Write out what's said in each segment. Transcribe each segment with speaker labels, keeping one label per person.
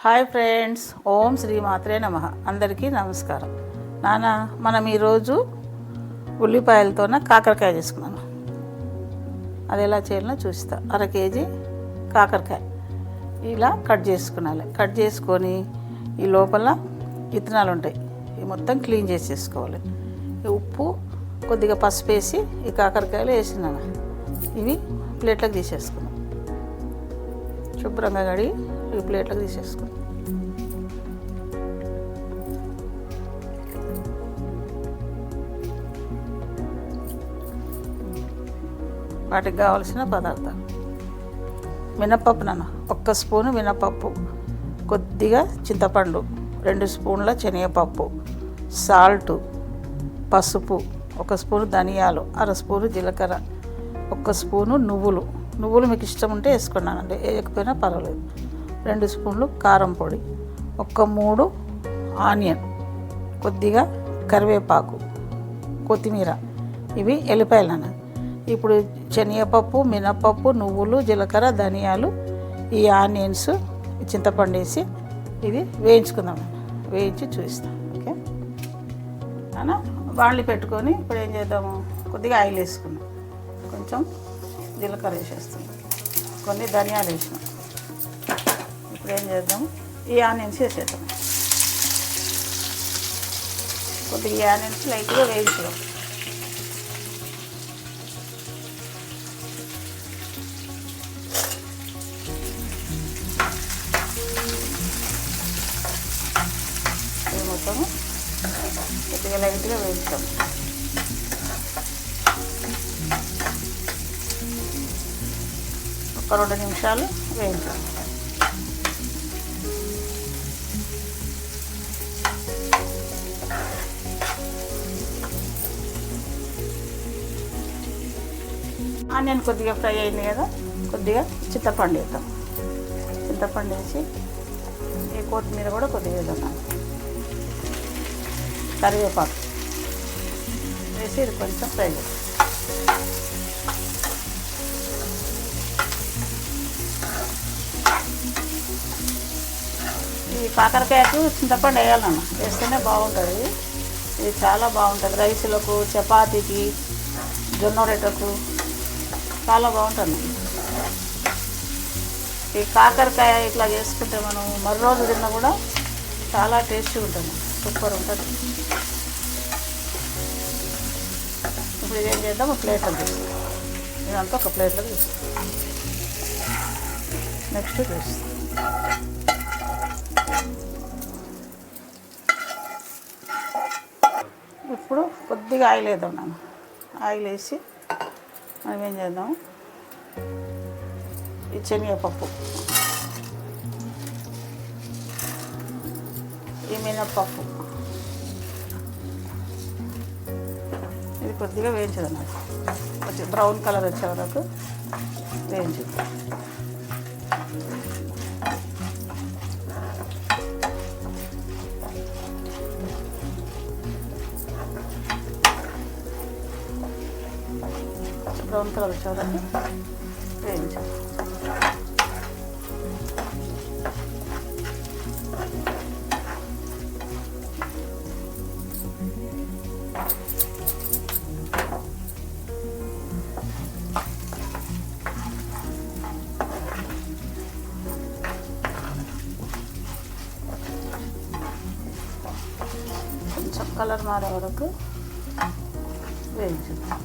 Speaker 1: Hi friends, ఓం శ్రీ మాత్రే నమః. అందరికీ నమస్కారం. మనం ఈరోజు ఉల్లిపాయలతోన కాకరకాయ చేసుకున్నాను. అది ఎలా చేయాలో చూస్తా. 1/2 కేజీ కాకరకాయ ఇలా కట్ చేసుకోవాలి. కట్ చేసుకొని ఈ లోపల విత్తనాలు ఉంటాయి, ఇవి మొత్తం క్లీన్ చేసేసుకోవాలి. ఉప్పు కొద్దిగా పసుపు వేసి ఈ కాకరకాయలు వేసినాను. ఇవి ప్లేట్లకు తీసేసుకున్నాం. శుభ్రంగా కడిగి ఈ ప్లేట్లకు తీసేసుకున్నాం. వాటికి కావాల్సిన పదార్థాలు: మినపప్పు, 1 స్పూను మినపప్పు, కొద్దిగా చింతపండు, 2 స్పూన్ల శనగపప్పు, సాల్టు, పసుపు, 1 స్పూను ధనియాలు, 1/2 స్పూను జీలకర్ర, 1 స్పూను నువ్వులు మీకు ఇష్టం ఉంటే వేసుకున్నానండి, వేయకపోయినా పర్వాలేదు. 2 స్పూన్లు కారం పొడి, 3 ఆనియన్, కొద్దిగా కరివేపాకు, కొత్తిమీర. ఇవి ఎల్లిపాయలు. ఇప్పుడు శనగపప్పు, మినపప్పు, నువ్వులు, జీలకర్ర, ధనియాలు, ఈ ఆనియన్స్, చింతపండు వేసి ఇది వేయించుకుందాం. వేయించి చూపిస్తాం. ఓకే అన్న, బాండ్లీ పెట్టుకొని ఇప్పుడు ఏం చేద్దాము, కొద్దిగా ఆయిల్ వేసుకున్నాం, కొంచెం జీలకర్ర వేసేస్తున్నాం, కొన్ని ధనియాలు వేసినాం. ఇప్పుడు ఏం చేద్దాము, ఈ ఆనియన్స్ వేసేద్దాం. కొద్దిగా ఈ ఆనియన్స్ లైట్గా వేయించుదాం. మొత్తము కొద్దిగా లైట్గా వేయించాం. ఒక 2 నిమిషాలు వేయించాం. ఆనియన్ కొద్దిగా ఫ్రై అయింది కదా, కొద్దిగా చింతపండు వేద్దాం. చింతపండు వేసి ఈ కొత్తిమీర కూడా కొద్దిగా వేద్దాం. కరివేపాకు వేసి ఇది కొంచెం ఫ్రై చేద్దాం. ఈ కాకరకాయకు చింతపండు వేయాలన్న, వేస్తేనే బాగుంటుంది. ఇది చాలా బాగుంటుంది. రైసులకు, చపాతీకి, జొన్న రొట్టెకు చాలా బాగుంటుంది. ఈ కాకరకాయ ఇట్లా చేసుకుంటే మనం మరో రోజు తిన్నా కూడా చాలా టేస్టీగా ఉంటుంది, సూపర్ ఉంటుంది. ఇప్పుడు ఇదేం చేద్దాం, ఒక ప్లేట్లో తీస్తాం. ఇదంతా ఒక ప్లేట్లో తీస్తాం. నెక్స్ట్ చూస్తాం. ఇప్పుడు కొద్దిగా ఆయిల్ వేద్దాం. ఆయిల్ వేసి మనం ఏం చేద్దాం, ఈ శనగపప్పు, ఈ మినపప్పు, ఇది కొద్దిగా వేయించదు. కొంచెం బ్రౌన్ కలర్ వచ్చే వరకు వేయించదు. బ్రౌన్ కలర్ వచ్చే వరకు వేయించదు. కొంచెం కలర్ మారే వరకు వేయించుదాం.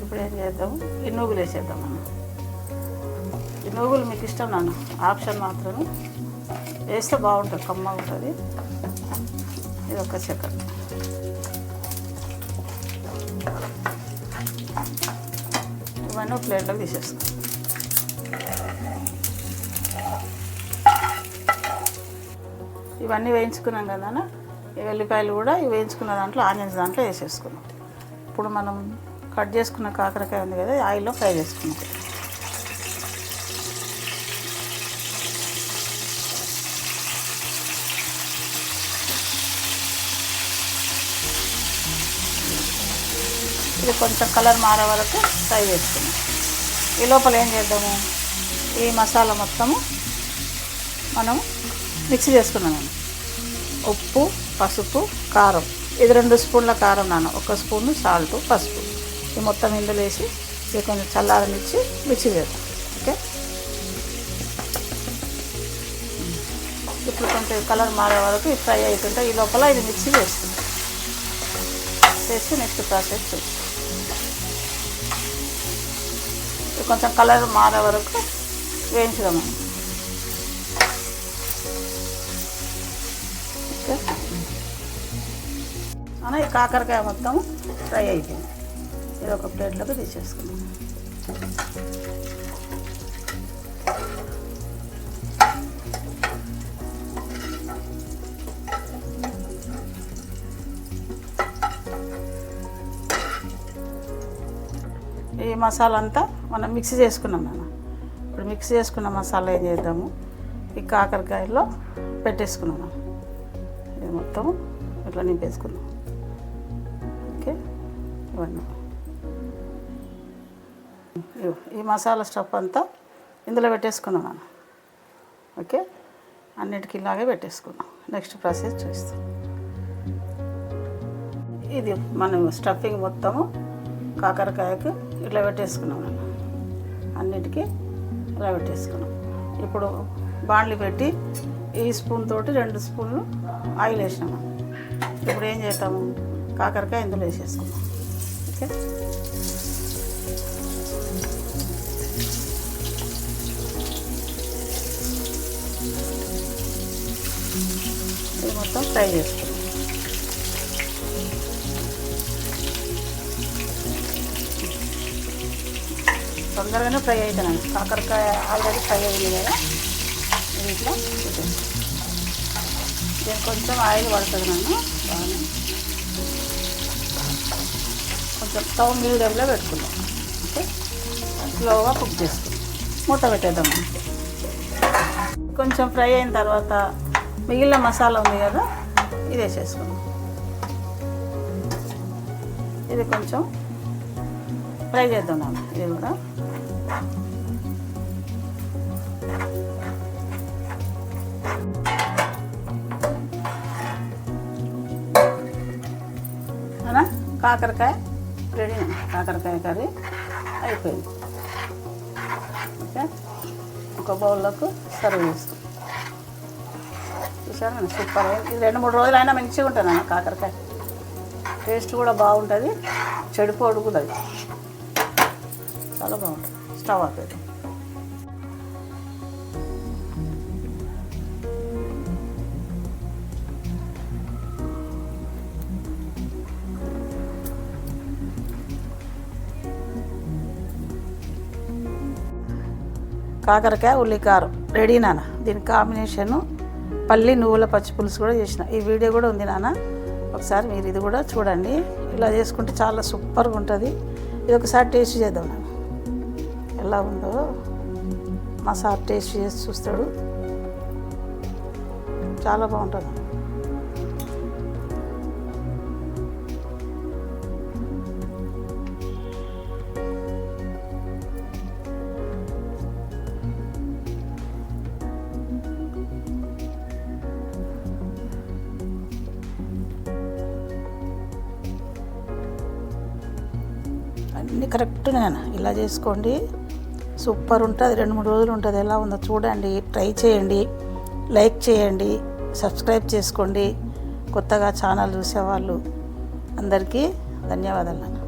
Speaker 1: ఇప్పుడు ఏం చేద్దాము, ఈ నూగులు వేసేద్దాం. ఈ నూగులు మీకు ఇష్టం ఆప్షన్ మాత్రమే, వేస్తే బాగుంటుంది, కమ్మగా ఉంటుంది. ఇది ఒక చక్కెర, ఇవన్నీ ఒక ప్లేట్లోకి తీసేస్తాం. ఇవన్నీ వేయించుకున్నాం కదా, ఈ వెల్లిపాయలు కూడా ఈ వేయించుకున్న దాంట్లో, ఆనియన్స్ దాంట్లో వేసేసుకున్నాం. ఇప్పుడు మనం కట్ చేసుకున్న కాకరకాయ ఉంది కదా, ఆయిల్లో ఫ్రై చేసుకున్నాం. ఇది కొంచెం కలర్ మారే వరకు ఫ్రై చేసుకున్నాం. ఈ లోపల ఏం చేద్దాము, ఈ ఈ మసాలా మొత్తము మనం మిక్స్ చేసుకున్నాము. ఉప్పు, పసుపు, కారం, ఇది 2 స్పూన్ల కారం నాన్న, 1 స్పూను సాల్ట్, పసుపు, ఇది మొత్తం ఇందులో వేసి ఇది కొంచెం చల్లారనిచ్చి మిక్సీ చేద్దాం. ఓకే, ఇప్పుడు కొంచెం కలర్ మారే వరకు ఫ్రై అవుతుంటే ఈ లోపల ఇది మిక్సీ చేసి నెక్స్ట్ ప్రాసెస్ చూస్తాం. కొంచెం కలర్ మారే వరకు వేయించుదాం. ఓకే, అలా ఈ కాకరకాయ మొత్తం ఫ్రై అయిపోయింది. ఇది ఒక ప్లేట్లోకి తీసేసుకుందాం. ఈ మసాలా అంతా మనం మిక్సీ చేసుకున్నాం నాన్న. ఇప్పుడు మిక్సీ చేసుకున్న మసాలా ఏం చేద్దాము, ఈ కాకరకాయలో పెట్టేసుకున్నాం. ఇది మొత్తం ఇట్లా నింపేసుకుందాం. ఓకే, ఇవన్నీ ఈ మసాలా స్టఫ్ అంతా ఇందులో పెట్టేసుకున్నాం నాన్న. ఓకే, అన్నిటికీ ఇలాగే పెట్టేసుకున్నాం. నెక్స్ట్ ప్రాసెస్ చూస్తాం. ఇది మనం స్టఫింగ్ మొత్తము కాకరకాయకు ఇట్లా పెట్టేసుకున్నాం నాన్న. అన్నిటికీ ఇలా పెట్టేసుకున్నాం. ఇప్పుడు బాండ్లు పెట్టి ఈ స్పూన్ తోటి 2 స్పూన్లు ఆయిల్ వేసినాము. ఇప్పుడు ఏం చేద్దాము, కాకరకాయ ఇందులో వేసేసుకున్నాం. ఓకే, ఇది మొత్తం ఫ్రై చేసుకున్నాం. తొందరగానే ఫ్రై అవుతానండి. కాకరకాయ ఆల్రెడీ ఫ్రై అయింది కదా, ఇది ఇట్లా పెట్టేస్తాం. దీనికి కొంచెం ఆయిల్ పడుతుంది నన్ను బాగా. కొంచెం స్టవ్ మీడియంలో పెట్టుకుందాం. ఓకే, స్లోగా కుక్ చేసుకుందాం. మూత పెట్టేద్దాం. కొంచెం ఫ్రై అయిన తర్వాత మిగిలిన మసాలా ఉంది కదా, ఇది వేసేసుకుందాం. ఇది కొంచెం ఫ్రై చేద్దాం నాన్న. ఇది కూడా అనా కాకరకాయ రెడీ. కాకరకాయ కర్రీ అయిపోయింది. ఓకే, ఒక బౌల్లోకి సర్వ్ చేస్తాం. చూసాను సూపర్. ఇది 2-3 రోజులు అయినా మంచిగా ఉంటుంది అన్న. కాకరకాయ టేస్ట్ కూడా బాగుంటుంది, చెడిపోడు కూడా, అది చాలా బాగుంటుంది. స్టవ్ ఆపేది. కాకరకాయ ఉల్లికారం రెడీ నాన్న. దీని కాంబినేషను పల్లి నువ్వుల పచ్చి పులుసు కూడా చేసిన. ఈ వీడియో కూడా ఉంది నాన్న, ఒకసారి మీరు ఇది కూడా చూడండి. ఇలా చేసుకుంటే చాలా సూపర్గా ఉంటుంది. ఇది ఒకసారి టేస్ట్ చేద్దాం నాన్న, ఎలా ఉందో. మా సార్ టేస్ట్ చేసి చూస్తాడు, చాలా బాగుంటుంది. అన్నీ కరెక్ట్ నాన్న. ఇలా చేసుకోండి, సూపర్ ఉంటుంది. 2-3 రోజులు ఉంటుంది. ఎలా ఉందో చూడండి, ట్రై చేయండి, లైక్ చేయండి, సబ్స్క్రైబ్ చేసుకోండి. కొత్తగా ఛానల్ చూసేవాళ్ళు అందరికీ ధన్యవాదాలు నాన్న.